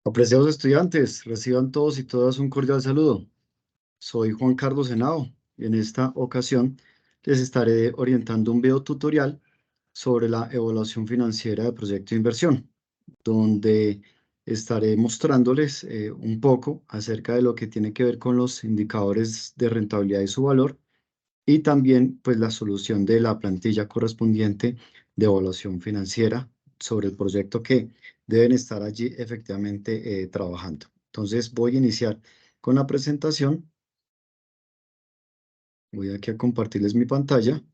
Apreciados estudiantes, reciban todos y todas un cordial saludo. Soy Juan Carlos Henao y en esta ocasión les estaré orientando un video tutorial sobre la evaluación financiera de proyecto de inversión, donde estaré mostrándoles un poco acerca de lo que tiene que ver con los indicadores de rentabilidad y su valor y también pues la solución de la plantilla correspondiente de evaluación financiera sobre el proyecto que deben estar allí efectivamente trabajando. Entonces voy a iniciar con la presentación. Voy aquí a compartirles mi pantalla.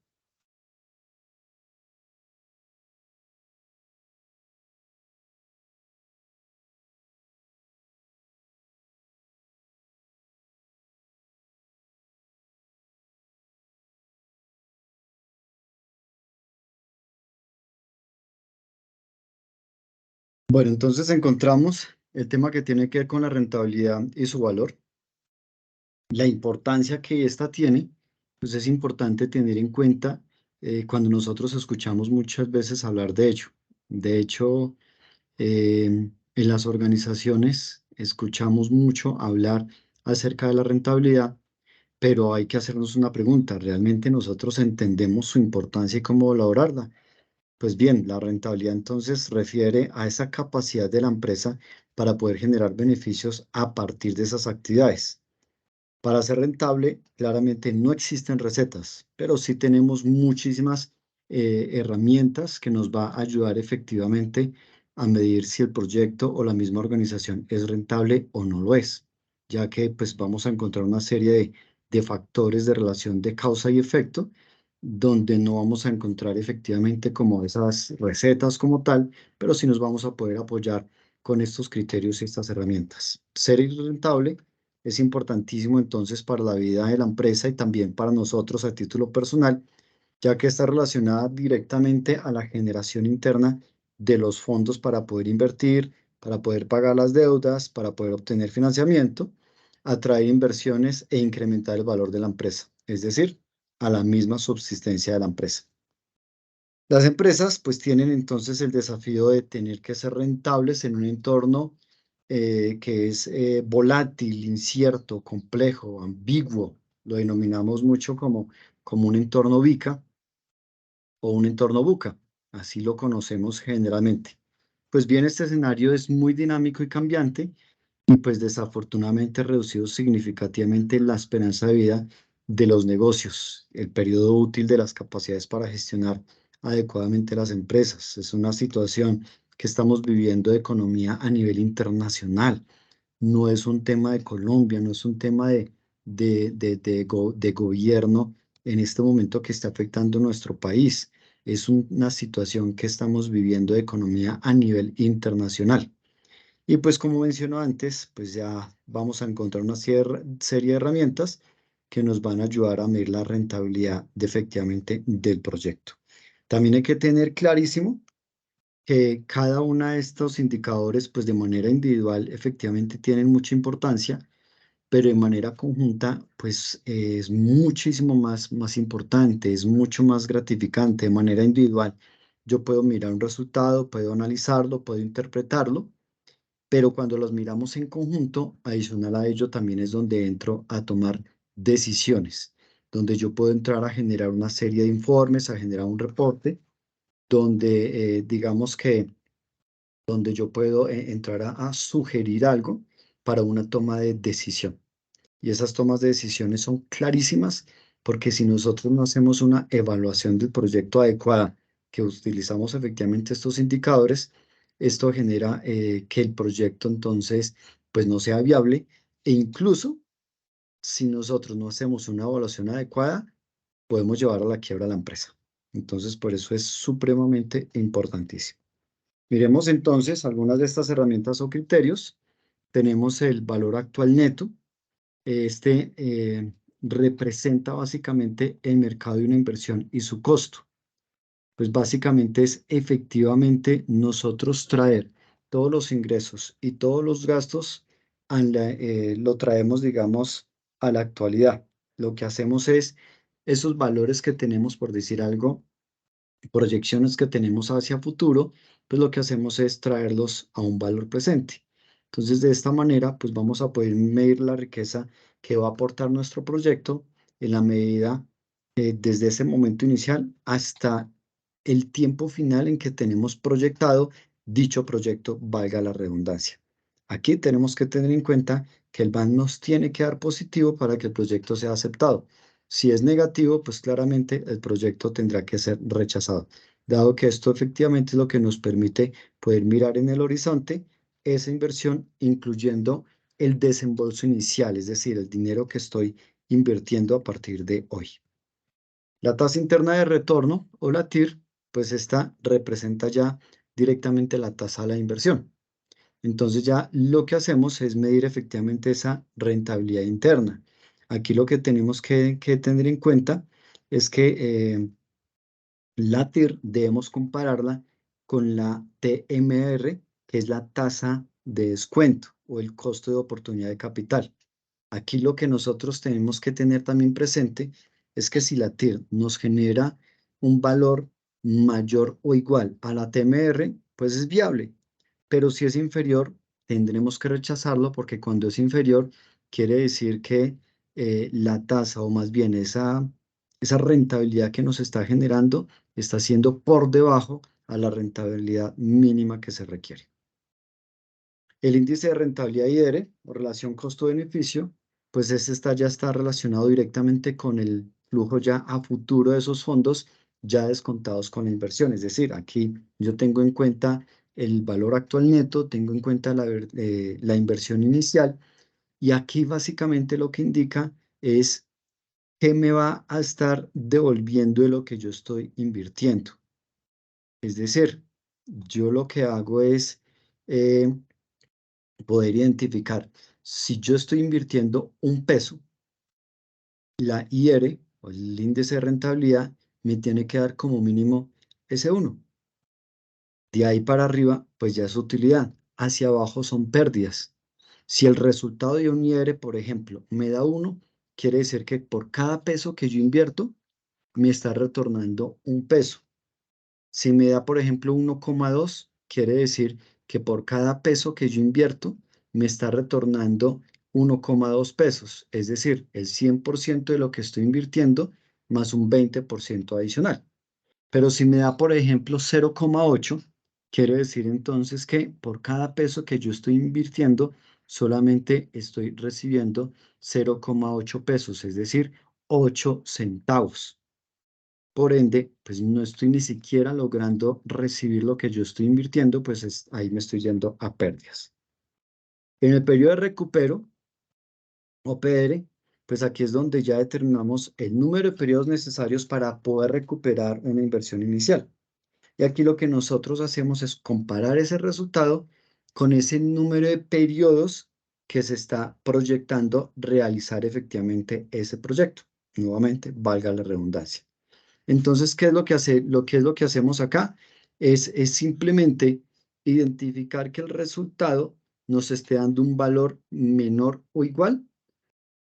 Bueno, entonces encontramos el tema que tiene que ver con la rentabilidad y su valor. La importancia que esta tiene, pues es importante tener en cuenta cuando nosotros escuchamos muchas veces hablar de ello. De hecho, en las organizaciones escuchamos mucho hablar acerca de la rentabilidad, pero hay que hacernos una pregunta. ¿Realmente nosotros entendemos su importancia y cómo valorarla? Pues bien, la rentabilidad entonces refiere a esa capacidad de la empresa para poder generar beneficios a partir de esas actividades. Para ser rentable, claramente no existen recetas, pero sí tenemos muchísimas herramientas que nos va a ayudar efectivamente a medir si el proyecto o la misma organización es rentable o no lo es, ya que pues vamos a encontrar una serie de factores de relación de causa y efecto, donde no vamos a encontrar efectivamente como esas recetas como tal, pero sí nos vamos a poder apoyar con estos criterios y estas herramientas. Ser rentable es importantísimo entonces para la vida de la empresa y también para nosotros a título personal, ya que está relacionada directamente a la generación interna de los fondos para poder invertir, para poder pagar las deudas, para poder obtener financiamiento, atraer inversiones e incrementar el valor de la empresa, es decir, a la misma subsistencia de la empresa. Las empresas pues tienen entonces el desafío de tener que ser rentables en un entorno que es volátil, incierto, complejo, ambiguo. Lo denominamos mucho como un entorno VICA o un entorno VUCA. Así lo conocemos generalmente. Pues bien, este escenario es muy dinámico y cambiante y pues desafortunadamente ha reducido significativamente la esperanza de vida de los negocios, el periodo útil de las capacidades para gestionar adecuadamente las empresas. Es una situación que estamos viviendo de economía a nivel internacional. No es un tema de Colombia, no es un tema de gobierno en este momento que está afectando nuestro país. Es una situación que estamos viviendo de economía a nivel internacional. Y pues como mencionó antes, pues ya vamos a encontrar una serie de herramientas que nos van a ayudar a medir la rentabilidad efectivamente del proyecto. También hay que tener clarísimo que cada uno de estos indicadores, pues de manera individual, efectivamente tienen mucha importancia, pero de manera conjunta, pues es muchísimo más importante, es mucho más gratificante de manera individual. Yo puedo mirar un resultado, puedo analizarlo, puedo interpretarlo, pero cuando los miramos en conjunto, adicional a ello también es donde entro a tomar decisiones, donde yo puedo entrar a generar una serie de informes, a generar un reporte, donde digamos que donde yo puedo entrar a sugerir algo para una toma de decisión. Y esas tomas de decisiones son clarísimas porque si nosotros no hacemos una evaluación del proyecto adecuada, que utilizamos efectivamente estos indicadores, esto genera que el proyecto entonces pues no sea viable e incluso si nosotros no hacemos una evaluación adecuada, podemos llevar a la quiebra a la empresa. Entonces por eso es supremamente importantísimo. Miremos entonces algunas de estas herramientas o criterios. Tenemos el valor actual neto. Este representa básicamente el mercado de una inversión y su costo. Pues básicamente es efectivamente nosotros traer todos los ingresos y todos los gastos, lo traemos, digamos, a la actualidad. Lo que hacemos es esos valores que tenemos, por decir algo, proyecciones que tenemos hacia futuro, pues lo que hacemos es traerlos a un valor presente. Entonces, de esta manera, pues vamos a poder medir la riqueza que va a aportar nuestro proyecto en la medida desde ese momento inicial hasta el tiempo final en que tenemos proyectado dicho proyecto, valga la redundancia. Aquí tenemos que tener en cuenta que el BAN nos tiene que dar positivo para que el proyecto sea aceptado. Si es negativo, pues claramente el proyecto tendrá que ser rechazado, dado que esto efectivamente es lo que nos permite poder mirar en el horizonte esa inversión, incluyendo el desembolso inicial, es decir, el dinero que estoy invirtiendo a partir de hoy. La tasa interna de retorno o la TIR, pues esta representa ya directamente la tasa de la inversión. Entonces ya lo que hacemos es medir efectivamente esa rentabilidad interna. Aquí lo que tenemos que tener en cuenta es que la TIR debemos compararla con la TMR, que es la tasa de descuento o el costo de oportunidad de capital. Aquí lo que nosotros tenemos que tener también presente es que si la TIR nos genera un valor mayor o igual a la TMR, pues es viable. Pero si es inferior, tendremos que rechazarlo porque cuando es inferior, quiere decir que la tasa o más bien esa rentabilidad que nos está generando está siendo por debajo a la rentabilidad mínima que se requiere. El índice de rentabilidad IR o relación costo-beneficio, pues ya está relacionado directamente con el flujo ya a futuro de esos fondos ya descontados con la inversión. Es decir, aquí yo tengo en cuenta el valor actual neto, tengo en cuenta la inversión inicial y aquí básicamente lo que indica es qué me va a estar devolviendo de lo que yo estoy invirtiendo. Es decir, yo lo que hago es poder identificar si yo estoy invirtiendo un peso, la IR o el índice de rentabilidad me tiene que dar como mínimo ese 1. De ahí para arriba, pues ya es utilidad. Hacia abajo son pérdidas. Si el resultado de un IR, por ejemplo, me da 1, quiere decir que por cada peso que yo invierto, me está retornando un peso. Si me da, por ejemplo, 1,2, quiere decir que por cada peso que yo invierto, me está retornando 1,2 pesos, es decir, el 100% de lo que estoy invirtiendo más un 20% adicional. Pero si me da, por ejemplo, 0,8, quiere decir entonces que por cada peso que yo estoy invirtiendo, solamente estoy recibiendo 0,8 pesos, es decir, 8 centavos. Por ende, pues no estoy ni siquiera logrando recibir lo que yo estoy invirtiendo, pues ahí me estoy yendo a pérdidas. En el periodo de recupero o PR, pues aquí es donde ya determinamos el número de periodos necesarios para poder recuperar una inversión inicial. Y aquí lo que nosotros hacemos es comparar ese resultado con ese número de periodos que se está proyectando realizar efectivamente ese proyecto. Nuevamente, valga la redundancia. Entonces, ¿qué es lo que hacemos acá? Es simplemente identificar que el resultado nos esté dando un valor menor o igual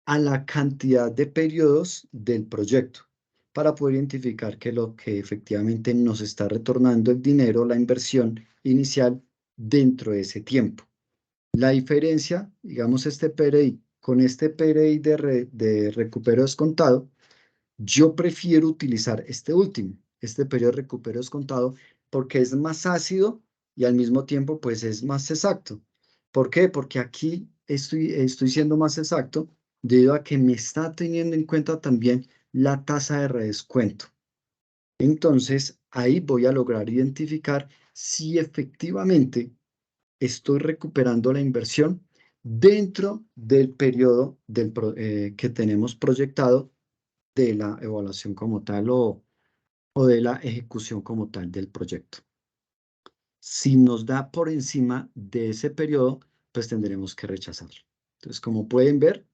a la cantidad de periodos del proyecto para poder identificar que lo que efectivamente nos está retornando el dinero, la inversión inicial dentro de ese tiempo. La diferencia, digamos, este PRI con este PRI de recupero descontado, yo prefiero utilizar este último, este periodo de recupero descontado, porque es más ácido y al mismo tiempo pues es más exacto. ¿Por qué? Porque aquí estoy siendo más exacto debido a que me está teniendo en cuenta también la tasa de redescuento. Entonces, ahí voy a lograr identificar si efectivamente estoy recuperando la inversión dentro del periodo que tenemos proyectado de la evaluación como tal o de la ejecución como tal del proyecto. Si nos da por encima de ese periodo, pues tendremos que rechazarlo. Entonces, como pueden ver,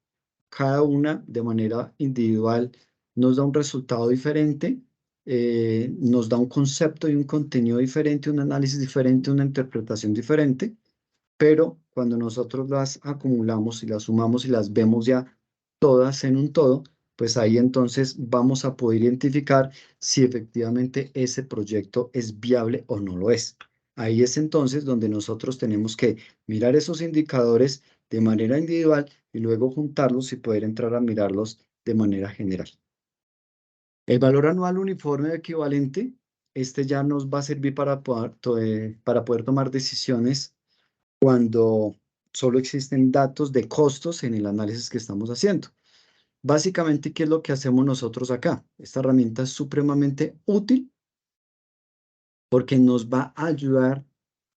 cada una de manera individual nos da un resultado diferente, nos da un concepto y un contenido diferente, un análisis diferente, una interpretación diferente, pero cuando nosotros las acumulamos y las sumamos y las vemos ya todas en un todo, pues ahí entonces vamos a poder identificar si efectivamente ese proyecto es viable o no lo es. Ahí es entonces donde nosotros tenemos que mirar esos indicadores de manera individual y luego juntarlos y poder entrar a mirarlos de manera general. El valor anual uniforme equivalente, este ya nos va a servir para poder tomar decisiones cuando solo existen datos de costos en el análisis que estamos haciendo. Básicamente, ¿qué es lo que hacemos nosotros acá? Esta herramienta es supremamente útil porque nos va a ayudar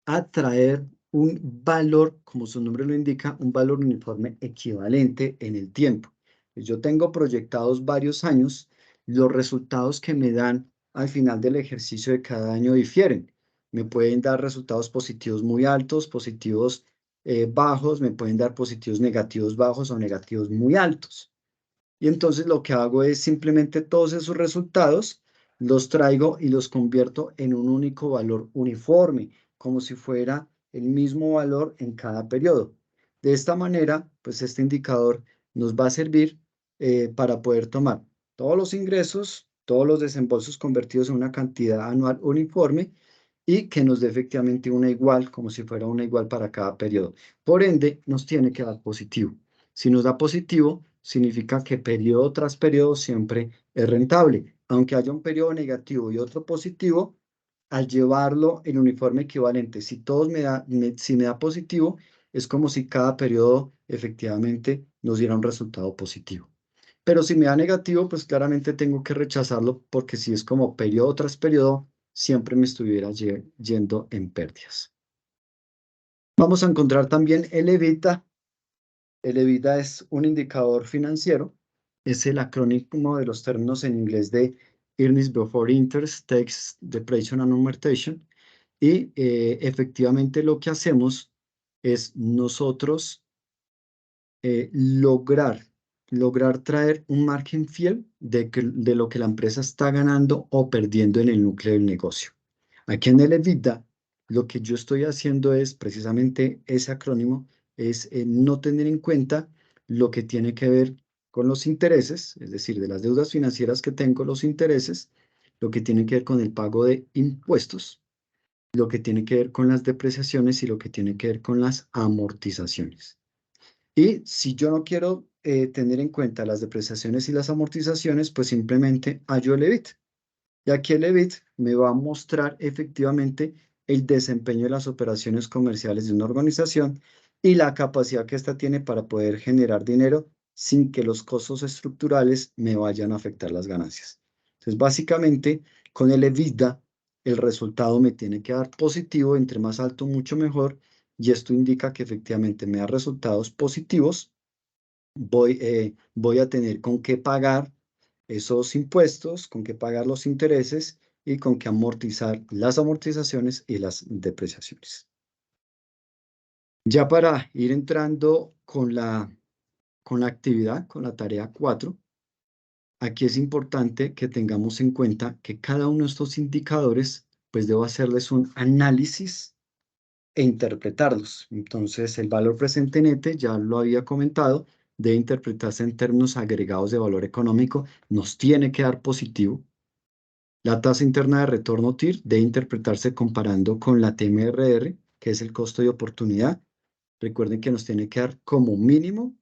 a traer un valor, como su nombre lo indica, un valor uniforme equivalente en el tiempo. Yo tengo proyectados varios años, los resultados que me dan al final del ejercicio de cada año difieren. Me pueden dar resultados positivos muy altos, positivos bajos, me pueden dar positivos negativos bajos o negativos muy altos. Y entonces lo que hago es simplemente todos esos resultados los traigo y los convierto en un único valor uniforme, como si fuera el mismo valor en cada periodo. De esta manera, pues este indicador nos va a servir para poder tomar todos los ingresos, todos los desembolsos convertidos en una cantidad anual uniforme y que nos dé efectivamente una igual, como si fuera una igual para cada periodo. Por ende, nos tiene que dar positivo. Si nos da positivo, significa que periodo tras periodo siempre es rentable. Aunque haya un periodo negativo y otro positivo, al llevarlo en uniforme equivalente, si todos si me da positivo, es como si cada periodo efectivamente nos diera un resultado positivo. Pero si me da negativo, pues claramente tengo que rechazarlo porque si es como periodo tras periodo, siempre me estuviera yendo en pérdidas. Vamos a encontrar también el EBITDA. El EBITDA es un indicador financiero. Es el acrónimo de los términos en inglés de Earnings Before Interest, Tax, Depreciation and Amortization. Y efectivamente lo que hacemos es nosotros lograr traer un margen fiel de lo que la empresa está ganando o perdiendo en el núcleo del negocio. Aquí en el EBITDA, lo que yo estoy haciendo es precisamente ese acrónimo, es no tener en cuenta lo que tiene que ver con los intereses, es decir, de las deudas financieras que tengo, los intereses, lo que tiene que ver con el pago de impuestos, lo que tiene que ver con las depreciaciones y lo que tiene que ver con las amortizaciones. Y si yo no quiero tener en cuenta las depreciaciones y las amortizaciones, pues simplemente hallo el EBIT. Y aquí el EBIT me va a mostrar efectivamente el desempeño de las operaciones comerciales de una organización y la capacidad que ésta tiene para poder generar dinero sin que los costos estructurales me vayan a afectar las ganancias. Entonces, básicamente, con el EBITDA, el resultado me tiene que dar positivo, entre más alto, mucho mejor, y esto indica que efectivamente me da resultados positivos, voy a tener con qué pagar esos impuestos, con qué pagar los intereses y con qué amortizar las amortizaciones y las depreciaciones. Ya para ir entrando con la actividad, con la tarea 4, aquí es importante que tengamos en cuenta que cada uno de estos indicadores, pues debo hacerles un análisis e interpretarlos. Entonces, el valor presente nete, ya lo había comentado, debe interpretarse en términos agregados de valor económico, nos tiene que dar positivo. La tasa interna de retorno TIR debe interpretarse comparando con la TMRR, que es el costo de oportunidad. Recuerden que nos tiene que dar como mínimo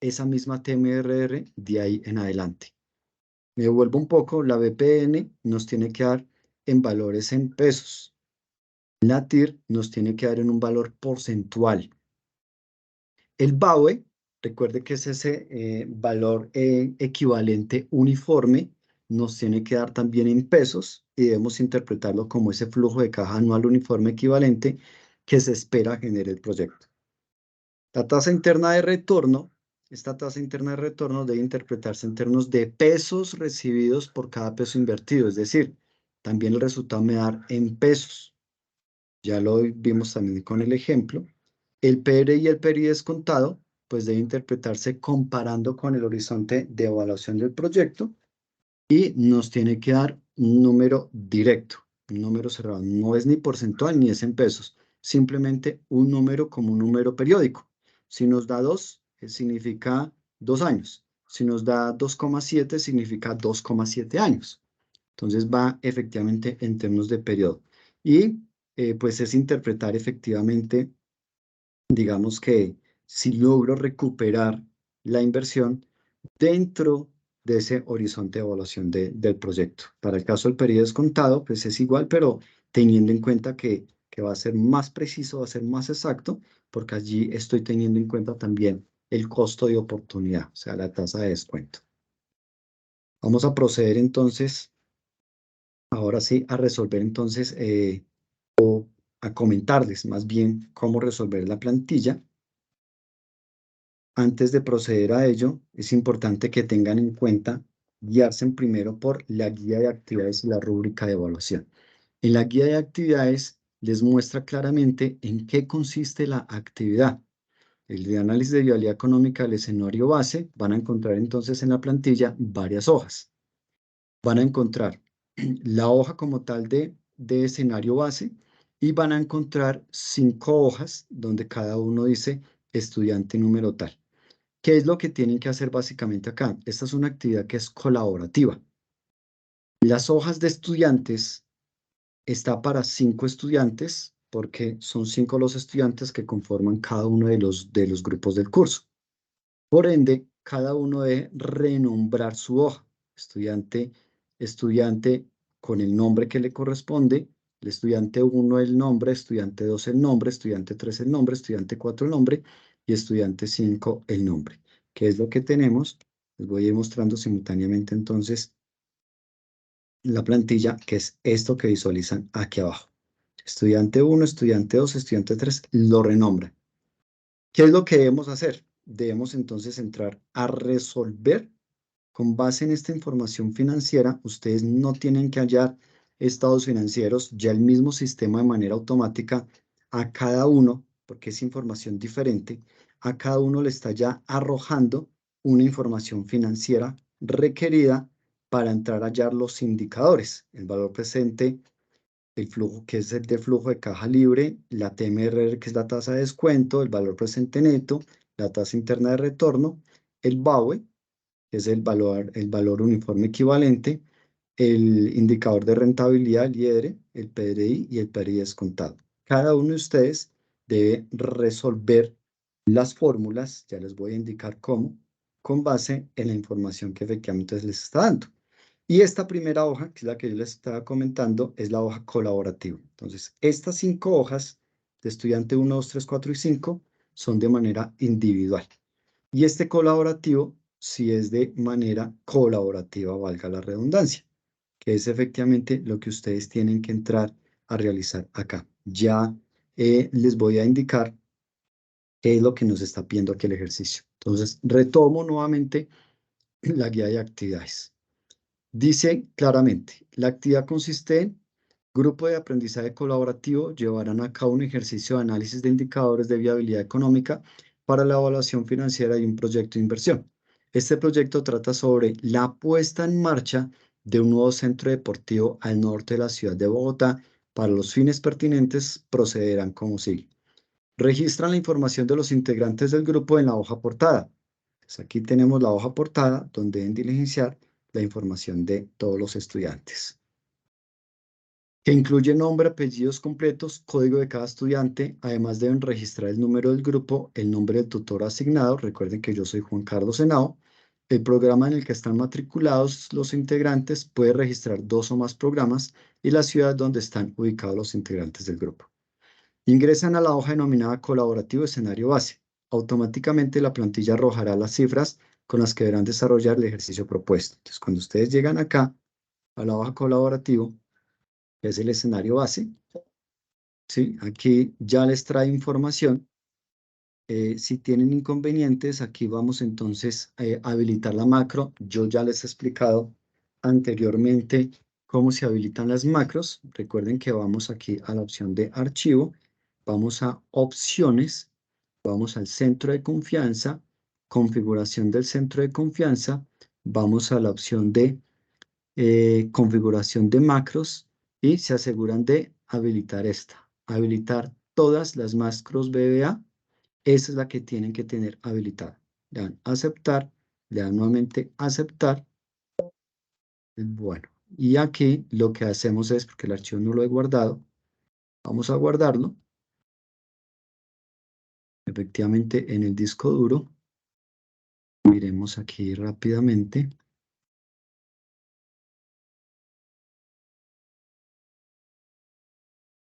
esa misma TMRR de ahí en adelante. Me devuelvo un poco, la BPN nos tiene que dar en valores en pesos. La TIR nos tiene que dar en un valor porcentual. El BAUE, recuerde que es ese valor equivalente uniforme, nos tiene que dar también en pesos y debemos interpretarlo como ese flujo de caja anual uniforme equivalente que se espera genere el proyecto. La tasa interna de retorno, esta tasa interna de retorno debe interpretarse en términos de pesos recibidos por cada peso invertido, es decir, también el resultado me da en pesos. Ya lo vimos también con el ejemplo. El PR y el PRI descontado, pues debe interpretarse comparando con el horizonte de evaluación del proyecto y nos tiene que dar un número directo, un número cerrado. No es ni porcentual ni es en pesos, simplemente un número como un número periódico. Si nos da 2, significa 2 años. Si nos da 2,7, significa 2,7 años. Entonces va efectivamente en términos de periodo. Y pues es interpretar efectivamente, digamos que si logro recuperar la inversión dentro de ese horizonte de evaluación del proyecto. Para el caso del periodo descontado, pues es igual, pero teniendo en cuenta que va a ser más preciso, va a ser más exacto, porque allí estoy teniendo en cuenta también el costo de oportunidad, o sea, la tasa de descuento. Vamos a proceder entonces, ahora sí, a resolver entonces, a comentarles más bien cómo resolver la plantilla. Antes de proceder a ello, es importante que tengan en cuenta guiarse primero por la guía de actividades y la rúbrica de evaluación. En la guía de actividades les muestra claramente en qué consiste la actividad. El de análisis de viabilidad económica del escenario base, van a encontrar entonces en la plantilla varias hojas. Van a encontrar la hoja como tal de escenario base y van a encontrar 5 hojas donde cada uno dice estudiante número tal. ¿Qué es lo que tienen que hacer básicamente acá? Esta es una actividad que es colaborativa. Las hojas de estudiantes está para 5 estudiantes porque son 5 los estudiantes que conforman cada uno de los grupos del curso. Por ende, cada uno debe renombrar su hoja. Estudiante, estudiante con el nombre que le corresponde. El estudiante 1 el nombre, estudiante 2 el nombre, estudiante 3 el nombre, estudiante 4 el nombre y estudiante 5 el nombre. ¿Qué es lo que tenemos? Les voy a ir mostrando simultáneamente entonces la plantilla, que es esto que visualizan aquí abajo. Estudiante 1, estudiante 2, estudiante 3, lo renombra. ¿Qué es lo que debemos hacer? Debemos entonces entrar a resolver. Con base en esta información financiera, ustedes no tienen que hallar estados financieros, ya el mismo sistema de manera automática a cada uno, porque es información diferente, a cada uno le está ya arrojando una información financiera requerida para entrar a hallar los indicadores, el valor presente, el flujo que es el de flujo de caja libre, la TMRR que es la tasa de descuento, el valor presente neto, la tasa interna de retorno, el BAUE, que es el valor uniforme equivalente, el indicador de rentabilidad, el IEDRE, el PDI y el PRI descontado. Cada uno de ustedes debe resolver las fórmulas, ya les voy a indicar cómo, con base en la información que efectivamente les está dando. Y esta primera hoja, que es la que yo les estaba comentando, es la hoja colaborativa. Entonces, estas 5 hojas de estudiante 1, 2, 3, 4 y 5 son de manera individual. Y este colaborativo sí es de manera colaborativa, valga la redundancia, que es efectivamente lo que ustedes tienen que entrar a realizar acá. Ya les voy a indicar qué es lo que nos está pidiendo aquí el ejercicio. Entonces, retomo nuevamente la guía de actividades. Dice claramente, la actividad consiste en grupo de aprendizaje colaborativo llevarán a cabo un ejercicio de análisis de indicadores de viabilidad económica para la evaluación financiera de un proyecto de inversión. Este proyecto trata sobre la puesta en marcha de un nuevo centro deportivo al norte de la ciudad de Bogotá. Para los fines pertinentes procederán como sigue. Registran la información de los integrantes del grupo en la hoja portada. Pues aquí tenemos la hoja portada donde deben diligenciar la información de todos los estudiantes, que incluye nombre, apellidos completos, código de cada estudiante. Además deben registrar el número del grupo, el nombre del tutor asignado. Recuerden que yo soy Juan Carlos Henao. El programa en el que están matriculados los integrantes puede registrar 2 o más programas y la ciudad donde están ubicados los integrantes del grupo. Ingresan a la hoja denominada colaborativo escenario base. Automáticamente la plantilla arrojará las cifras con las que deberán desarrollar el ejercicio propuesto. Entonces, cuando ustedes llegan acá a la hoja colaborativo, que es el escenario base, ¿sí? Aquí ya les trae información. Si tienen inconvenientes, aquí vamos entonces a habilitar la macro. Yo ya les he explicado anteriormente cómo se habilitan las macros. Recuerden que vamos aquí a la opción de archivo, vamos a opciones, vamos al centro de confianza, configuración del centro de confianza, vamos a la opción de configuración de macros y se aseguran de habilitar esta. Habilitar todas las macros VBA. Esa es la que tienen que tener habilitada. Le dan aceptar, le dan nuevamente aceptar. Bueno, y aquí lo que hacemos es, porque el archivo no lo he guardado, Vamos a guardarlo. Efectivamente, en el disco duro. Miremos aquí rápidamente.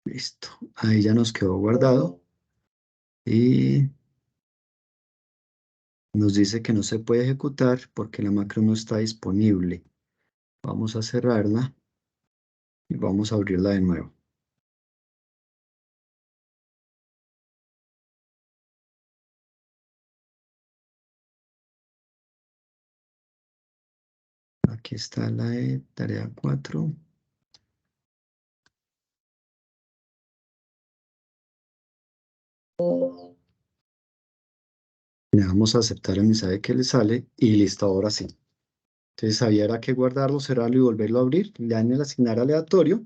Listo. Ahí ya nos quedó guardado. Y nos dice que no se puede ejecutar porque la macro no está disponible. Vamos a cerrarla y vamos a abrirla de nuevo. Aquí está la de tarea 4. Le damos a aceptar el mensaje que le sale y listo, ahora sí. Entonces había que guardarlo, cerrarlo y volverlo a abrir. Le dan el asignar aleatorio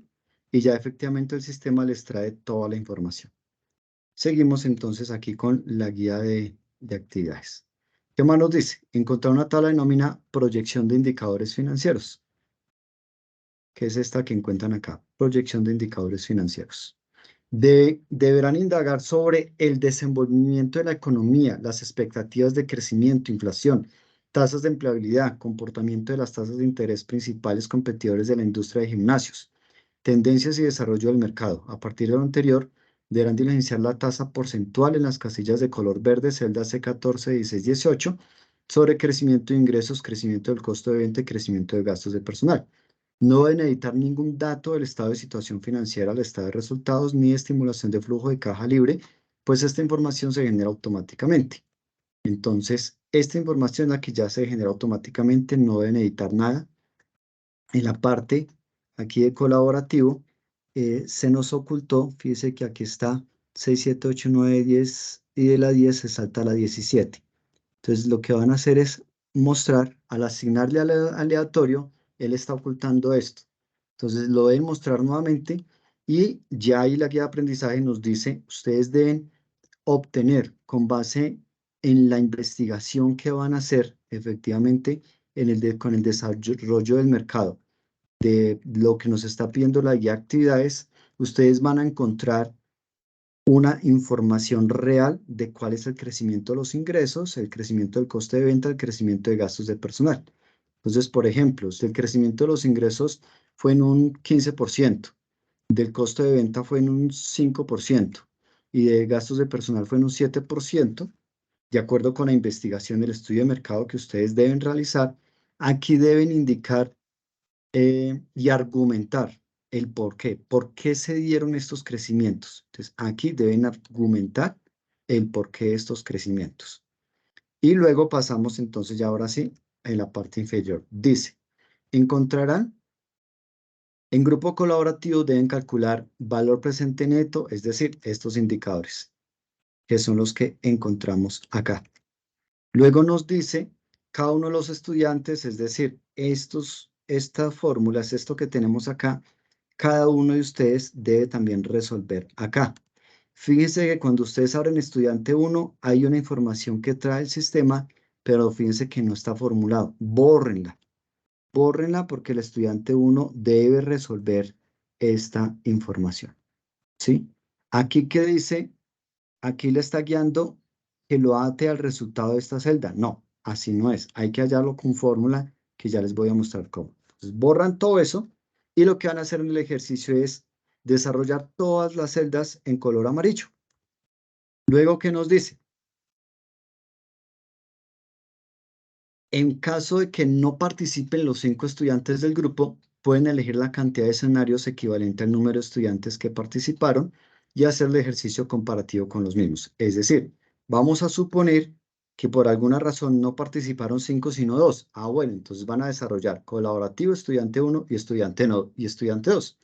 y ya efectivamente el sistema les trae toda la información. Seguimos entonces aquí con la guía de actividades. ¿Qué más nos dice? Encontrar una tabla de nómina proyección de indicadores financieros, que es esta que encuentran acá, proyección de indicadores financieros. Deberán indagar sobre el desenvolvimiento de la economía, las expectativas de crecimiento, inflación, tasas de empleabilidad, comportamiento de las tasas de interés principales competidores de la industria de gimnasios, tendencias y desarrollo del mercado. A partir de lo anterior, deberán diligenciar la tasa porcentual en las casillas de color verde, celdas C14, 16, 18, sobre crecimiento de ingresos, crecimiento del costo de venta y crecimiento de gastos de personal. No deben editar ningún dato del estado de situación financiera al estado de resultados ni estimulación de flujo de caja libre, pues esta información se genera automáticamente. Entonces, esta información aquí ya se genera automáticamente, no deben editar nada. En la parte aquí de colaborativo, se nos ocultó, fíjese que aquí está 6, 7, 8, 9, 10 y de la 10 se salta a la 17. Entonces lo que van a hacer es mostrar, al asignarle al aleatorio, él está ocultando esto. Entonces lo deben mostrar nuevamente y ya ahí la guía de aprendizaje nos dice, ustedes deben obtener con base en la investigación que van a hacer efectivamente con el desarrollo del mercado, de lo que nos está pidiendo la guía de actividades, ustedes van a encontrar una información real de cuál es el crecimiento de los ingresos, el crecimiento del coste de venta, el crecimiento de gastos de personal. Entonces, por ejemplo, si el crecimiento de los ingresos fue en un 15%, del costo de venta fue en un 5% y de gastos de personal fue en un 7%, de acuerdo con la investigación del estudio de mercado que ustedes deben realizar, aquí deben indicar y argumentar el por qué se dieron estos crecimientos. Entonces, aquí deben argumentar el por qué de estos crecimientos. Y luego pasamos entonces ya ahora sí en la parte inferior. Dice, encontrarán en grupo colaborativo deben calcular valor presente neto, es decir, estos indicadores, que son los que encontramos acá. Luego nos dice, cada uno de los estudiantes, es decir, estas fórmulas, esto que tenemos acá, cada uno de ustedes debe también resolver acá. Fíjense que cuando ustedes abren estudiante 1, hay una información que trae el sistema, pero fíjense que no está formulado. Bórrenla. Bórrenla porque el estudiante 1 debe resolver esta información. ¿Sí? Aquí que dice, aquí le está guiando que lo ate al resultado de esta celda. No, así no es. Hay que hallarlo con fórmula que ya les voy a mostrar cómo. Entonces, borran todo eso y lo que van a hacer en el ejercicio es desarrollar todas las celdas en color amarillo. Luego, ¿qué nos dice? En caso de que no participen los 5 estudiantes del grupo, pueden elegir la cantidad de escenarios equivalente al número de estudiantes que participaron y hacer el ejercicio comparativo con los mismos. Es decir, vamos a suponer que por alguna razón no participaron 5 sino 2. Ah, bueno, entonces van a desarrollar colaborativo estudiante 1 y estudiante, no, y estudiante 2.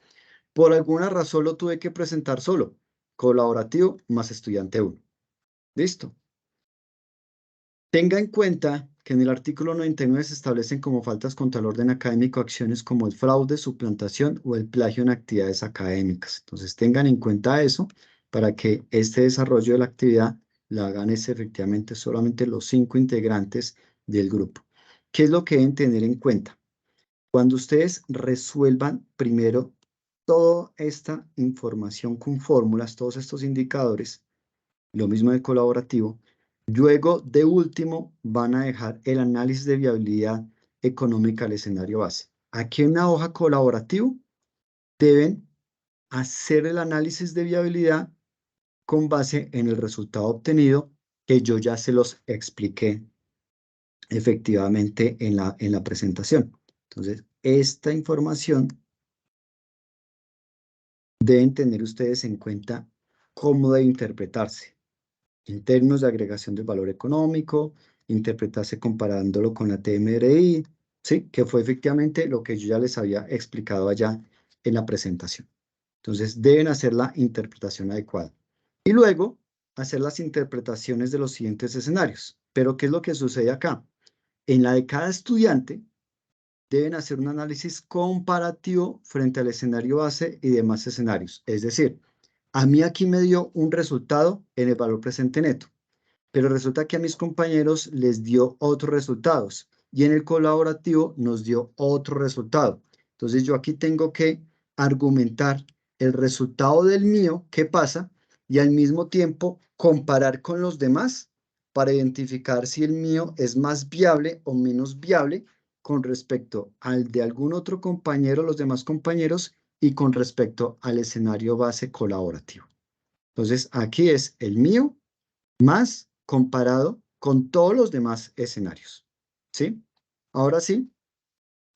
Por alguna razón lo tuve que presentar solo, colaborativo más estudiante 1. ¿Listo? Tenga en cuenta que en el artículo 99 se establecen como faltas contra el orden académico acciones como el fraude, suplantación o el plagio en actividades académicas. Entonces tengan en cuenta eso para que este desarrollo de la actividad la hagan efectivamente solamente los 5 integrantes del grupo. ¿Qué es lo que deben tener en cuenta? Cuando ustedes resuelvan primero toda esta información con fórmulas, todos estos indicadores, lo mismo del colaborativo. Luego, de último, van a dejar el análisis de viabilidad económica al escenario base. Aquí en una hoja colaborativo deben hacer el análisis de viabilidad con base en el resultado obtenido, que yo ya se los expliqué efectivamente en la presentación. Entonces, esta información deben tener ustedes en cuenta cómo debe interpretarse en términos de agregación del valor económico, interpretarse comparándolo con la TMRI, ¿sí? Que fue efectivamente lo que yo ya les había explicado allá en la presentación. Entonces, deben hacer la interpretación adecuada. Y luego, hacer las interpretaciones de los siguientes escenarios. Pero, ¿qué es lo que sucede acá? En la de cada estudiante, deben hacer un análisis comparativo frente al escenario base y demás escenarios. Es decir, a mí aquí me dio un resultado en el valor presente neto, pero resulta que a mis compañeros les dio otros resultados y en el colaborativo nos dio otro resultado. Entonces yo aquí tengo que argumentar el resultado del mío, qué pasa, y al mismo tiempo comparar con los demás para identificar si el mío es más viable o menos viable con respecto al de algún otro compañero, los demás compañeros, y con respecto al escenario base colaborativo. Entonces aquí es el mío más comparado con todos los demás escenarios. ¿Sí? Ahora sí,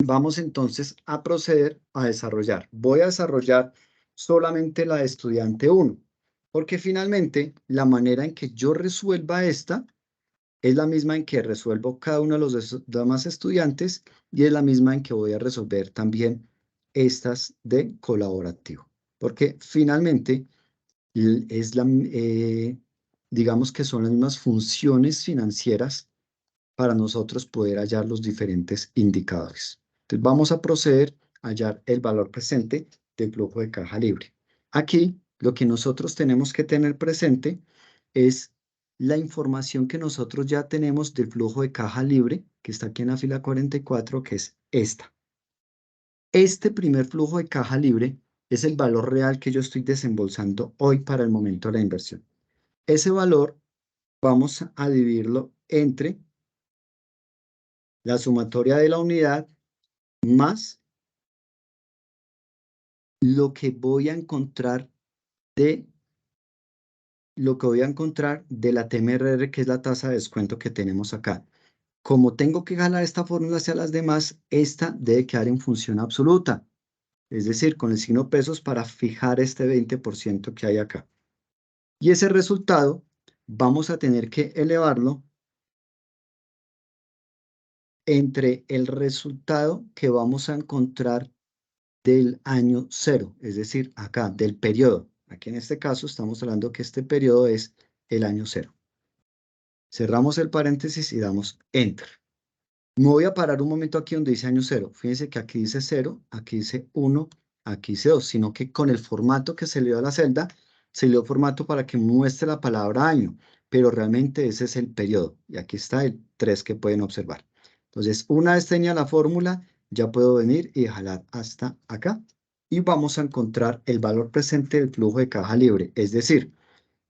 vamos entonces a proceder a desarrollar. Voy a desarrollar solamente la de estudiante 1, porque finalmente la manera en que yo resuelva esta es la misma en que resuelvo cada uno de los demás estudiantes y es la misma en que voy a resolver también estas de colaborativo. Porque finalmente es digamos que son las mismas funciones financieras para nosotros poder hallar los diferentes indicadores. Entonces vamos a proceder a hallar el valor presente del flujo de caja libre. Aquí lo que nosotros tenemos que tener presente es la información que nosotros ya tenemos del flujo de caja libre, que está aquí en la fila 44, que es esta. Este primer flujo de caja libre es el valor real que yo estoy desembolsando hoy para el momento de la inversión. Ese valor vamos a dividirlo entre la sumatoria de la unidad más lo que voy a encontrar de la TMRR, que es la tasa de descuento que tenemos acá. Como tengo que jalar esta fórmula hacia las demás, esta debe quedar en función absoluta, es decir, con el signo pesos para fijar este 20% que hay acá. Y ese resultado vamos a tener que elevarlo entre el resultado que vamos a encontrar del año 0, es decir, acá, del periodo. Aquí en este caso estamos hablando que este periodo es el año 0. Cerramos el paréntesis y damos Enter. Me voy a parar un momento aquí donde dice año 0. Fíjense que aquí dice 0, aquí dice 1, aquí dice 2, sino que con el formato que se le dio a la celda, se le dio formato para que muestre la palabra año, pero realmente ese es el periodo. Y aquí está el 3 que pueden observar. Entonces, una vez tenía la fórmula, ya puedo venir y jalar hasta acá. Y vamos a encontrar el valor presente del flujo de caja libre. Es decir,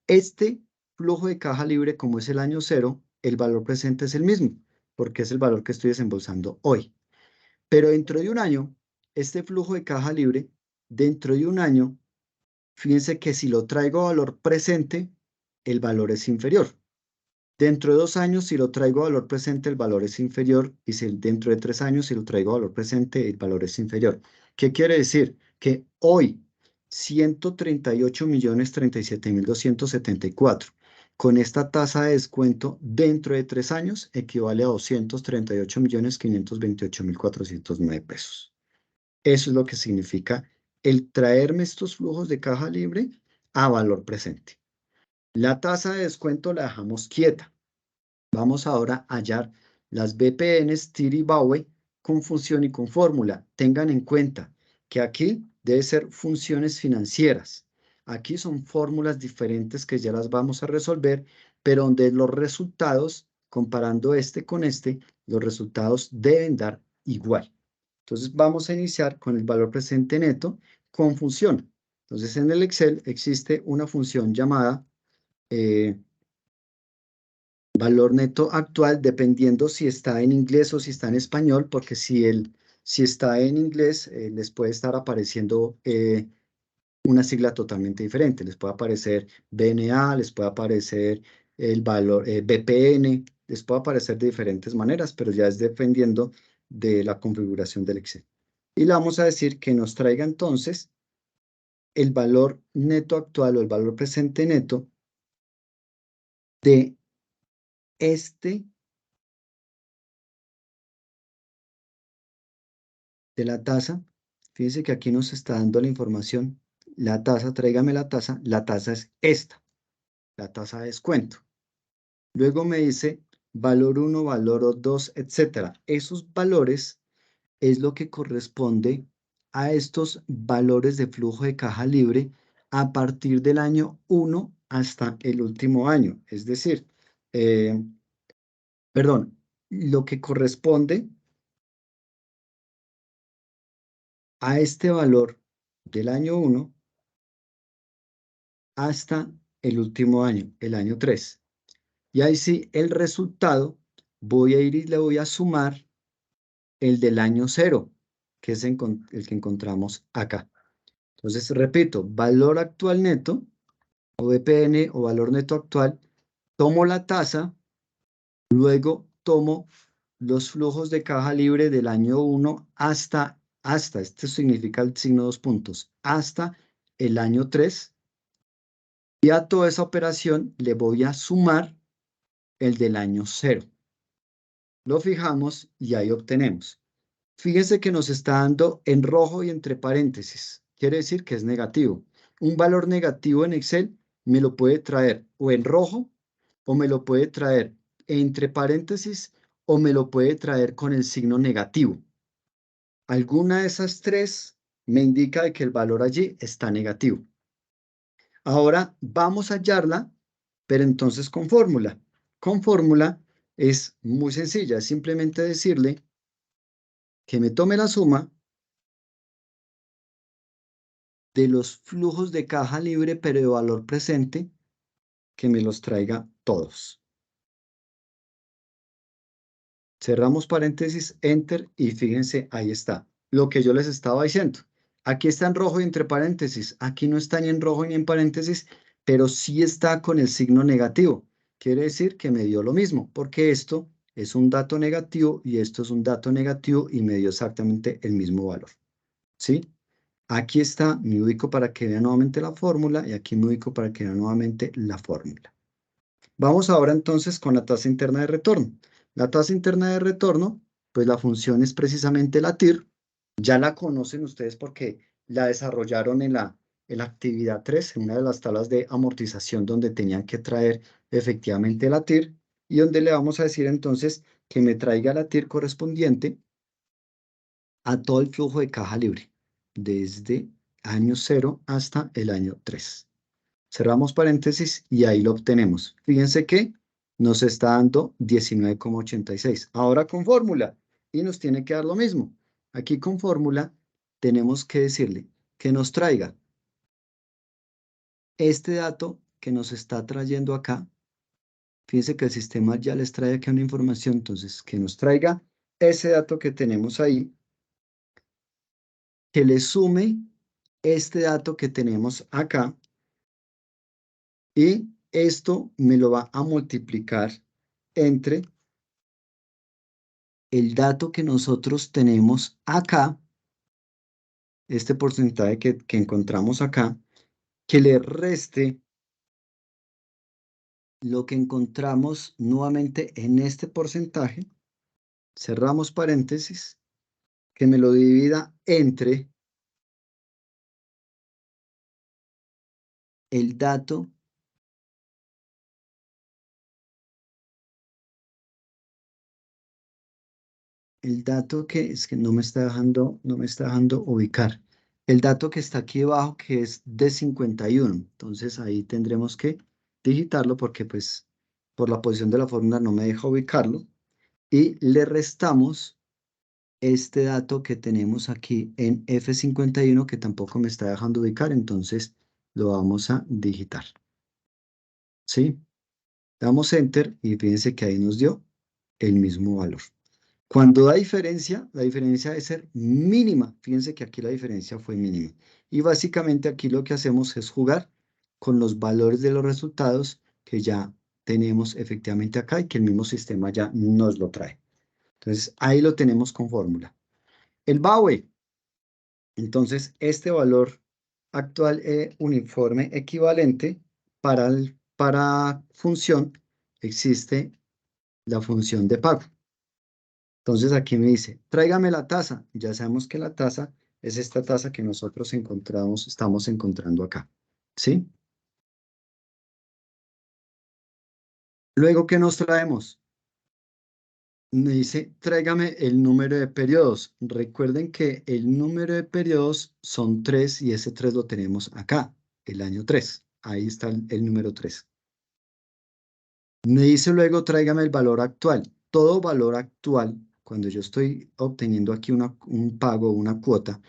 este flujo de caja libre, como es el año 0, el valor presente es el mismo, porque es el valor que estoy desembolsando hoy. Pero dentro de un año, este flujo de caja libre, dentro de un año, fíjense que si lo traigo a valor presente, el valor es inferior. Dentro de 2 años, si lo traigo a valor presente, el valor es inferior. Y si dentro de 3 años, si lo traigo a valor presente, el valor es inferior. ¿Qué quiere decir? Que hoy, 138.037.274, con esta tasa de descuento, dentro de 3 años, equivale a 238.528.409 pesos. Eso es lo que significa el traerme estos flujos de caja libre a valor presente. La tasa de descuento la dejamos quieta. Vamos ahora a hallar las BPNs TIR y BAUE con función y con fórmula. Tengan en cuenta que aquí debe ser funciones financieras. Aquí son fórmulas diferentes que ya las vamos a resolver, pero donde los resultados, comparando este con este, los resultados deben dar igual. Entonces vamos a iniciar con el valor presente neto, con función. Entonces, en el Excel existe una función llamada valor neto actual, dependiendo si está en inglés o si está en español, porque si está en inglés, les puede estar apareciendo una sigla totalmente diferente. Les puede aparecer BNA, les puede aparecer el valor BPN, les puede aparecer de diferentes maneras, pero ya es dependiendo de la configuración del Excel. Y le vamos a decir que nos traiga entonces el valor neto actual o el valor presente neto de de la tasa. Fíjense que aquí nos está dando la información. La tasa, tráigame la tasa es esta, la tasa de descuento. Luego me dice valor 1, valor 2, etcétera. Esos valores es lo que corresponde a estos valores de flujo de caja libre a partir del año 1 hasta el último año. Es decir, perdón, lo que corresponde a este valor del año 1 hasta el último año, el año 3. Y ahí sí, el resultado, voy a ir y le voy a sumar el del año 0, que es el que encontramos acá. Entonces, repito, valor actual neto, o VPN, o valor neto actual, tomo la tasa, luego tomo los flujos de caja libre del año 1 hasta, esto significa el signo 2 puntos, hasta el año 3, y a toda esa operación le voy a sumar el del año 0. Lo fijamos y ahí obtenemos. Fíjense que nos está dando en rojo y entre paréntesis. Quiere decir que es negativo. Un valor negativo en Excel me lo puede traer o en rojo o me lo puede traer entre paréntesis o me lo puede traer con el signo negativo. Alguna de esas tres me indica de que el valor allí está negativo. Ahora vamos a hallarla, pero entonces con fórmula. Con fórmula es muy sencilla, es simplemente decirle que me tome la suma de los flujos de caja libre, pero de valor presente, que me los traiga todos. Cerramos paréntesis, enter, y fíjense, ahí está. Lo que yo les estaba diciendo. Aquí está en rojo y entre paréntesis. Aquí no está ni en rojo ni en paréntesis, pero sí está con el signo negativo. Quiere decir que me dio lo mismo, porque esto es un dato negativo y esto es un dato negativo y me dio exactamente el mismo valor. ¿Sí? Aquí está, me ubico para que vean nuevamente la fórmula y aquí me ubico para que vean nuevamente la fórmula. Vamos ahora entonces con la tasa interna de retorno. La tasa interna de retorno, pues la función es precisamente la TIR. Ya la conocen ustedes porque la desarrollaron en la actividad 3, en una de las tablas de amortización donde tenían que traer efectivamente la TIR y donde le vamos a decir entonces que me traiga la TIR correspondiente a todo el flujo de caja libre, desde año 0 hasta el año 3. Cerramos paréntesis y ahí lo obtenemos. Fíjense que nos está dando 19,86. Ahora con fórmula y nos tiene que dar lo mismo. Aquí con fórmula tenemos que decirle que nos traiga este dato que nos está trayendo acá. Fíjense que el sistema ya les trae aquí una información, entonces que nos traiga ese dato que tenemos ahí, que le sume este dato que tenemos acá y esto me lo va a multiplicar entre el dato que nosotros tenemos acá, este porcentaje que encontramos acá, que le reste lo que encontramos nuevamente en este porcentaje, cerramos paréntesis, que me lo divida entre el dato que es que no me está dejando ubicar. El dato que está aquí abajo, que es de 51. Entonces ahí tendremos que digitarlo porque pues por la posición de la fórmula no me deja ubicarlo. Y le restamos este dato que tenemos aquí en F51 que tampoco me está dejando ubicar, entonces lo vamos a digitar. ¿Sí? Damos Enter y fíjense que ahí nos dio el mismo valor. Cuando da diferencia, la diferencia debe ser mínima. Fíjense que aquí la diferencia fue mínima. Y básicamente aquí lo que hacemos es jugar con los valores de los resultados que ya tenemos efectivamente acá y que el mismo sistema ya nos lo trae. Entonces, ahí lo tenemos con fórmula. El BAUE. Entonces, este valor actual uniforme equivalente para función, existe la función de pago. Entonces aquí me dice, tráigame la tasa. Ya sabemos que la tasa es esta tasa que nosotros estamos encontrando acá. ¿Sí? Luego, ¿qué nos traemos? Me dice, tráigame el número de periodos. Recuerden que el número de periodos son 3 y ese 3 lo tenemos acá, el año 3. Ahí está el número 3. Me dice luego, tráigame el valor actual. Todo valor actual, cuando yo estoy obteniendo aquí un pago, una cuota,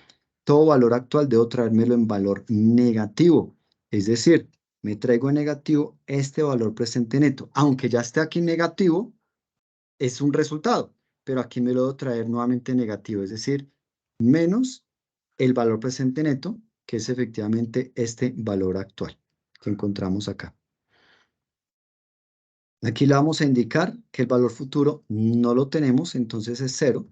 todo valor actual debo traérmelo en valor negativo. Es decir, me traigo en negativo este valor presente neto. Aunque ya esté aquí negativo, es un resultado, pero aquí me lo debo traer nuevamente negativo, es decir, menos el valor presente neto, que es efectivamente este valor actual que encontramos acá. Aquí le vamos a indicar que el valor futuro no lo tenemos, entonces es 0.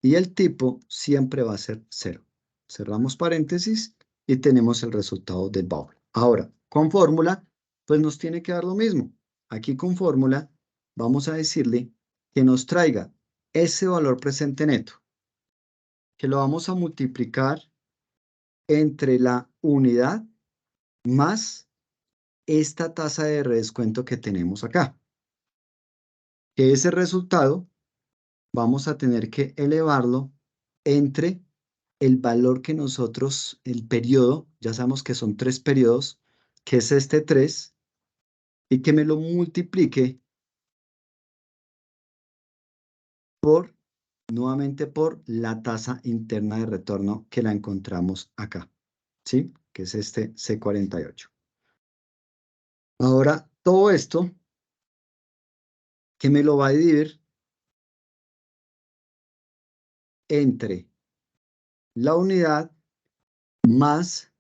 Y el tipo siempre va a ser 0. Cerramos paréntesis y tenemos el resultado del bowl. Ahora, con fórmula, pues nos tiene que dar lo mismo. Aquí con fórmula vamos a decirle que nos traiga ese valor presente neto, que lo vamos a multiplicar entre la unidad más esta tasa de redescuento que tenemos acá. Que ese resultado vamos a tener que elevarlo entre el valor que nosotros, el periodo, ya sabemos que son 3 periodos, que es este 3, y que me lo multiplique por, nuevamente por la tasa interna de retorno que la encontramos acá, ¿sí? Que es este C48. Ahora, todo esto, que me lo va a dividir entre la unidad más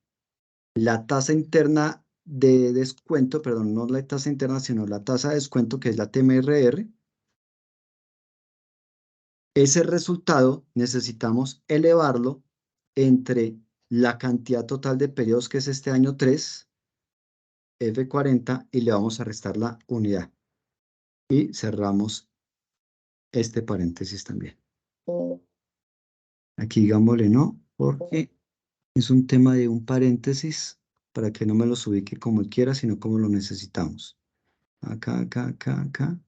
la tasa interna de descuento, perdón, no la tasa interna, sino la tasa de descuento, que es la TMRR. Ese resultado necesitamos elevarlo entre la cantidad total de periodos, que es este año 3, F40, y le vamos a restar la unidad. Y cerramos este paréntesis también. Aquí digámosle no, porque es un tema de un paréntesis para que no me los ubique como él quiera, sino como lo necesitamos. Acá, acá, acá, acá.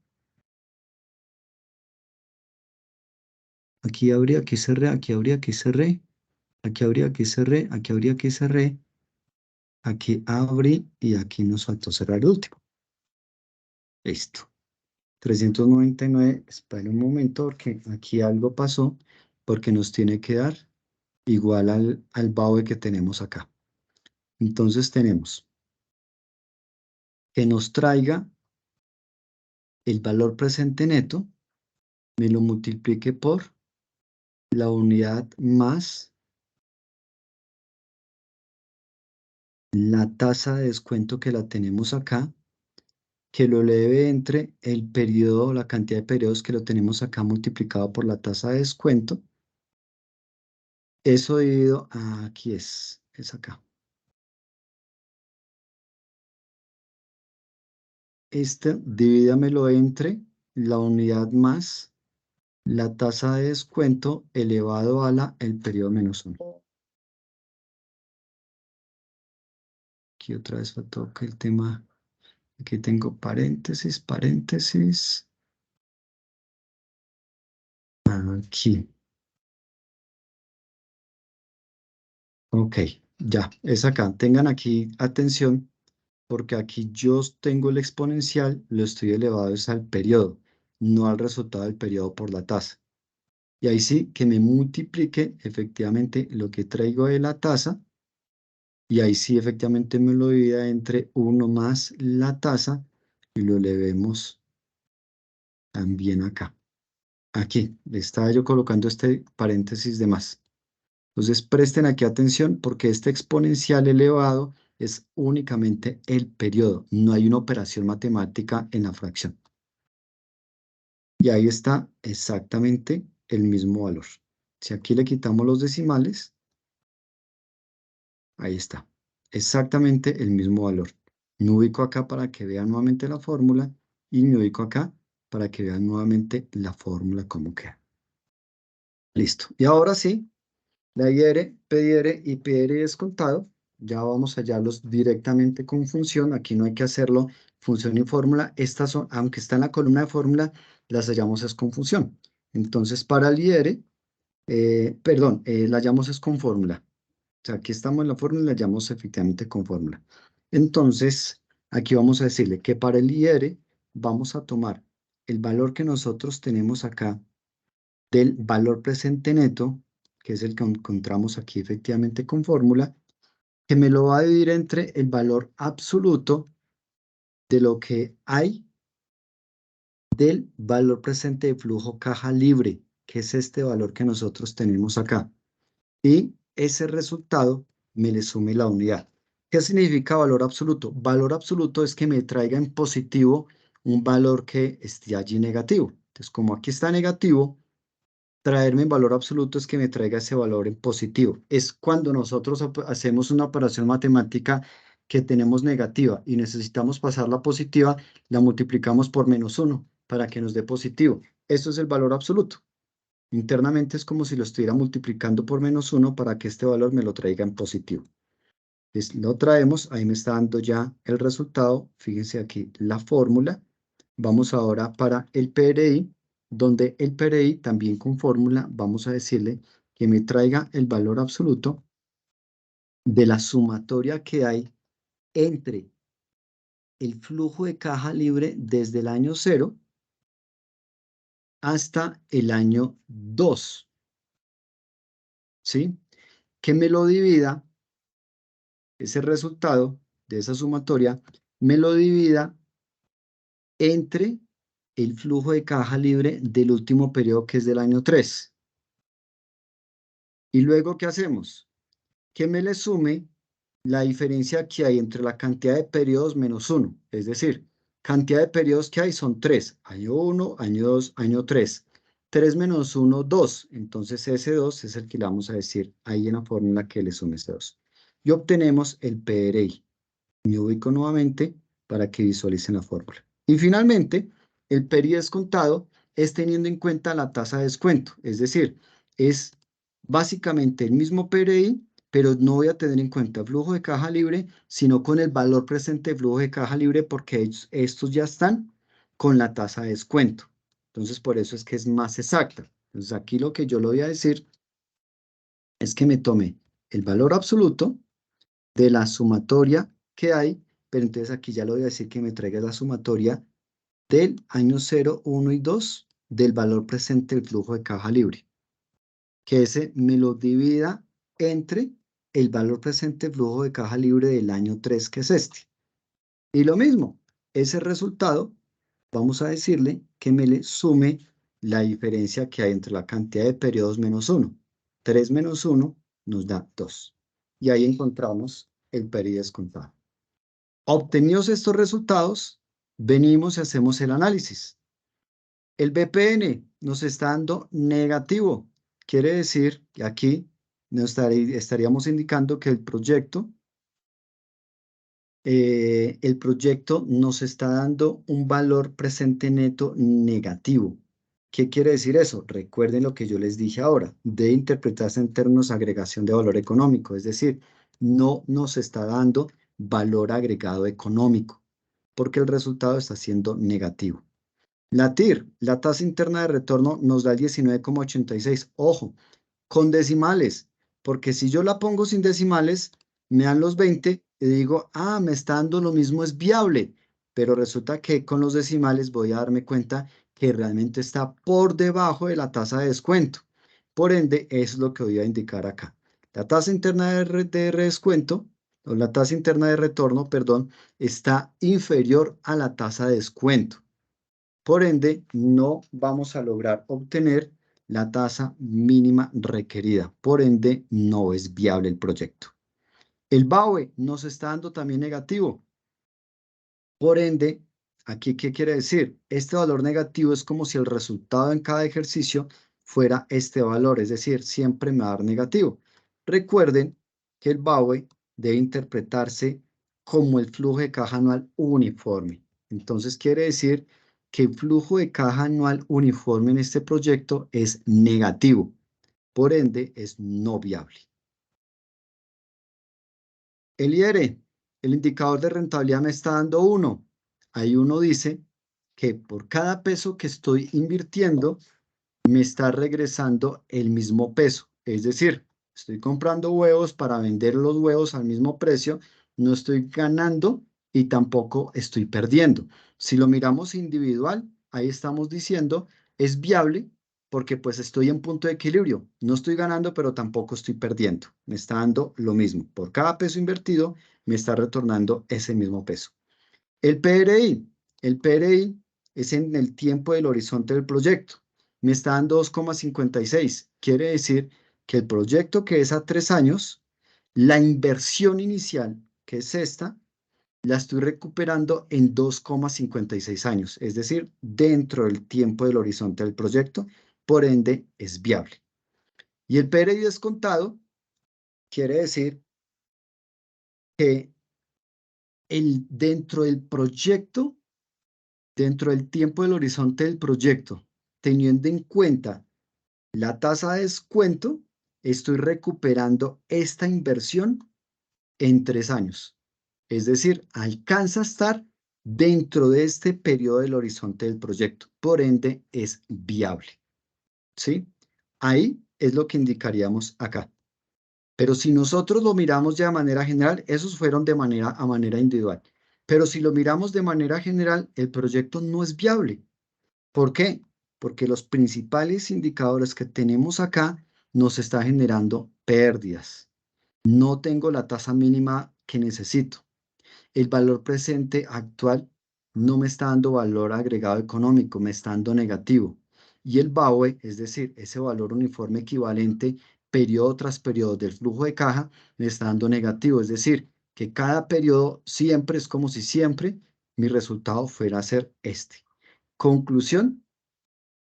Aquí habría que cerrar, aquí habría que cerrar, aquí habría que cerrar, aquí habría que cerrar, aquí abrí y aquí nos faltó cerrar el último. Listo. 399, espera un momento porque aquí algo pasó, porque nos tiene que dar igual al BAUE que tenemos acá. Entonces tenemos que nos traiga el valor presente neto, me lo multiplique por la unidad más la tasa de descuento que la tenemos acá, que lo eleve entre el periodo, la cantidad de periodos que lo tenemos acá multiplicado por la tasa de descuento. Eso dividido, aquí es acá. Divídamelo entre la unidad más la tasa de descuento elevado a el periodo menos 1. Aquí otra vez faltó que el tema, aquí tengo paréntesis, paréntesis. Aquí. Ok, ya, es acá. Tengan aquí atención porque aquí yo tengo el exponencial, lo estoy elevado es al periodo, no al resultado del periodo por la tasa. Y ahí sí que me multiplique efectivamente lo que traigo de la tasa. Y ahí sí efectivamente me lo divida entre 1 más la tasa y lo elevemos también acá. Aquí, le estaba yo colocando este paréntesis de más. Entonces presten aquí atención porque este exponencial elevado es únicamente el periodo. No hay una operación matemática en la fracción. Y ahí está exactamente el mismo valor. Si aquí le quitamos los decimales, ahí está. Exactamente el mismo valor. Me ubico acá para que vean nuevamente la fórmula y me ubico acá para que vean nuevamente la fórmula como queda. Listo. Y ahora sí, la IR, PIR y PR descontado, ya vamos a hallarlos directamente con función. Aquí no hay que hacerlo función y fórmula. Estas son, aunque está en la columna de fórmula, las hallamos es con función. Entonces, para el IR, la hallamos es con fórmula. O sea, aquí estamos en la fórmula y la hallamos efectivamente con fórmula. Entonces, aquí vamos a decirle que para el IR vamos a tomar el valor que nosotros tenemos acá del valor presente neto, que es el que encontramos aquí efectivamente con fórmula, que me lo va a dividir entre el valor absoluto de lo que hay del valor presente de flujo caja libre, que es este valor que nosotros tenemos acá. Y ese resultado me le sume la unidad. ¿Qué significa valor absoluto? Valor absoluto es que me traiga en positivo un valor que esté allí negativo. Entonces, como aquí está negativo, traerme en valor absoluto es que me traiga ese valor en positivo. Es cuando nosotros hacemos una operación matemática que tenemos negativa y necesitamos pasarla a positiva, la multiplicamos por -1 para que nos dé positivo. Esto es el valor absoluto. Internamente es como si lo estuviera multiplicando por -1 para que este valor me lo traiga en positivo. Lo traemos, ahí me está dando ya el resultado. Fíjense aquí la fórmula. Vamos ahora para el PRI, donde el PRI también con fórmula vamos a decirle que me traiga el valor absoluto de la sumatoria que hay entre el flujo de caja libre desde el año 0 hasta el año 2, ¿sí? Que me lo divida, ese resultado de esa sumatoria, me lo divida entre el flujo de caja libre del último periodo que es del año 3. Y luego, ¿qué hacemos? Que me le sume la diferencia que hay entre la cantidad de periodos menos 1. Es decir, cantidad de periodos que hay son 3. Año 1, año 2, año 3. 3 menos 1, 2. Entonces ese 2 es el que le vamos a decir ahí en la fórmula que le sume ese 2. Y obtenemos el PRI. Me ubico nuevamente para que visualicen la fórmula. Y finalmente, el PRI descontado es teniendo en cuenta la tasa de descuento. Es decir, es básicamente el mismo PRI, pero no voy a tener en cuenta flujo de caja libre, sino con el valor presente de flujo de caja libre, porque estos ya están con la tasa de descuento. Entonces, por eso es que es más exacta. Entonces, aquí lo que yo le voy a decir es que me tome el valor absoluto de la sumatoria que hay, pero entonces aquí ya le voy a decir que me traiga la sumatoria del año 0, 1 y 2 del valor presente del flujo de caja libre. Que ese me lo divida entre el valor presente del flujo de caja libre del año 3, que es este. Y lo mismo, ese resultado, vamos a decirle que me le sume la diferencia que hay entre la cantidad de periodos menos 1. 3 menos 1 nos da 2. Y ahí encontramos el PRI descontado. Obtenidos estos resultados, venimos y hacemos el análisis. El BPN nos está dando negativo. Quiere decir que aquí estaríamos indicando que el proyecto nos está dando un valor presente neto negativo. ¿Qué quiere decir eso? Recuerden lo que yo les dije ahora, de interpretarse en términos de agregación de valor económico, es decir, no nos está dando valor agregado económico, porque el resultado está siendo negativo. La TIR, la tasa interna de retorno, nos da el 19,86. Ojo, con decimales, porque si yo la pongo sin decimales, me dan los 20 y digo, ah, me está dando lo mismo, es viable, pero resulta que con los decimales voy a darme cuenta que realmente está por debajo de la tasa de descuento. Por ende, eso es lo que voy a indicar acá. La tasa interna de descuento, o la tasa interna de retorno, perdón, está inferior a la tasa de descuento. Por ende, no vamos a lograr obtener la tasa mínima requerida. Por ende, no es viable el proyecto. El BAUE nos está dando también negativo. Por ende, aquí, ¿qué quiere decir? Este valor negativo es como si el resultado en cada ejercicio fuera este valor, es decir, siempre me va a dar negativo. Recuerden que el BAUE debe interpretarse como el flujo de caja anual uniforme. Entonces, quiere decir que el flujo de caja anual uniforme en este proyecto es negativo. Por ende, es no viable. El IR, el indicador de rentabilidad me está dando 1. Ahí uno dice que por cada peso que estoy invirtiendo, me está regresando el mismo peso. Es decir, estoy comprando huevos para vender los huevos al mismo precio, no estoy ganando y tampoco estoy perdiendo. Si lo miramos individual, ahí estamos diciendo, es viable porque pues estoy en punto de equilibrio. No estoy ganando, pero tampoco estoy perdiendo. Me está dando lo mismo. Por cada peso invertido, me está retornando ese mismo peso. El PRI es en el tiempo del horizonte del proyecto. Me está dando 2,56. Quiere decir que el proyecto que es a 3 años, la inversión inicial, que es esta, la estoy recuperando en 2,56 años, es decir, dentro del tiempo del horizonte del proyecto, por ende es viable. Y el PRI descontado quiere decir que dentro del proyecto, dentro del tiempo del horizonte del proyecto, teniendo en cuenta la tasa de descuento, estoy recuperando esta inversión en 3 años. Es decir, alcanza a estar dentro de este periodo del horizonte del proyecto. Por ende, es viable. ¿Sí? Ahí es lo que indicaríamos acá. Pero si nosotros lo miramos ya de manera general, esos fueron a manera individual. Pero si lo miramos de manera general, el proyecto no es viable. ¿Por qué? Porque los principales indicadores que tenemos acá nos están generando pérdidas. No tengo la tasa mínima que necesito. El valor presente actual no me está dando valor agregado económico, me está dando negativo. Y el BAUE, es decir, ese valor uniforme equivalente periodo tras periodo del flujo de caja, me está dando negativo. Es decir, que cada periodo siempre es como si siempre mi resultado fuera a ser este. Conclusión,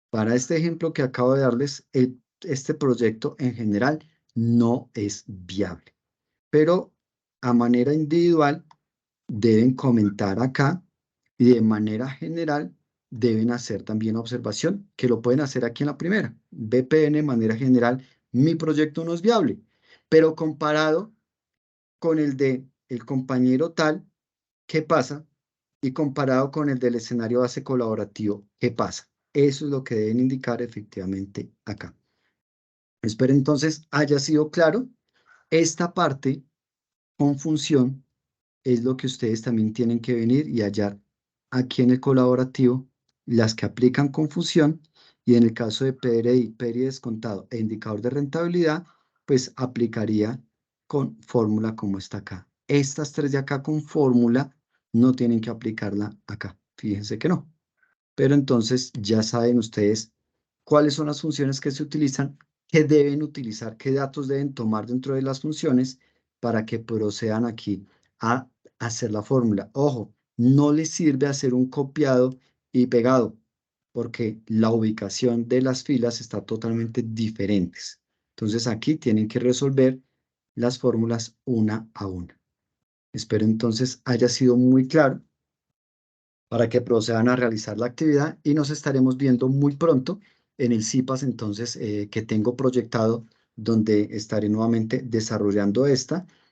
para este ejemplo que acabo de darles, este proyecto en general no es viable. Pero a manera individual deben comentar acá y de manera general deben hacer también observación, que lo pueden hacer aquí en la primera. BPN, de manera general, mi proyecto no es viable, pero comparado con el de el compañero tal, ¿qué pasa? Y comparado con el del escenario base colaborativo, ¿qué pasa? Eso es lo que deben indicar efectivamente acá. Espero entonces haya sido claro. Esta parte con función es lo que ustedes también tienen que venir y hallar aquí en el colaborativo, las que aplican confusión, y en el caso de PRI descontado e indicador de rentabilidad, pues aplicaría con fórmula como está acá. Estas tres de acá con fórmula no tienen que aplicarla acá. Fíjense que no. Pero entonces ya saben ustedes cuáles son las funciones que se utilizan, qué deben utilizar, qué datos deben tomar dentro de las funciones para que procedan aquí a hacer la fórmula. Ojo, no les sirve hacer un copiado y pegado, porque la ubicación de las filas está totalmente diferentes. Entonces aquí tienen que resolver las fórmulas una a una. Espero entonces haya sido muy claro para que procedan a realizar la actividad y nos estaremos viendo muy pronto en el CIPAS entonces que tengo proyectado, donde estaré nuevamente desarrollando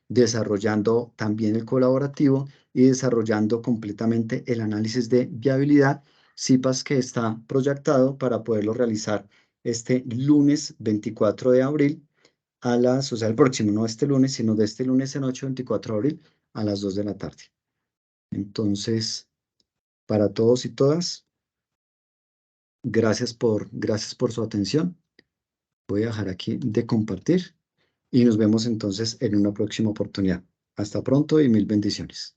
desarrollando también el colaborativo y desarrollando completamente el análisis de viabilidad, CIPAS que está proyectado para poderlo realizar este lunes 24 de abril o sea, el próximo, no este lunes, sino de este lunes en 24 de abril a las 2 de la tarde. Entonces, para todos y todas, gracias por su atención. Voy a dejar aquí de compartir y nos vemos entonces en una próxima oportunidad. Hasta pronto y mil bendiciones.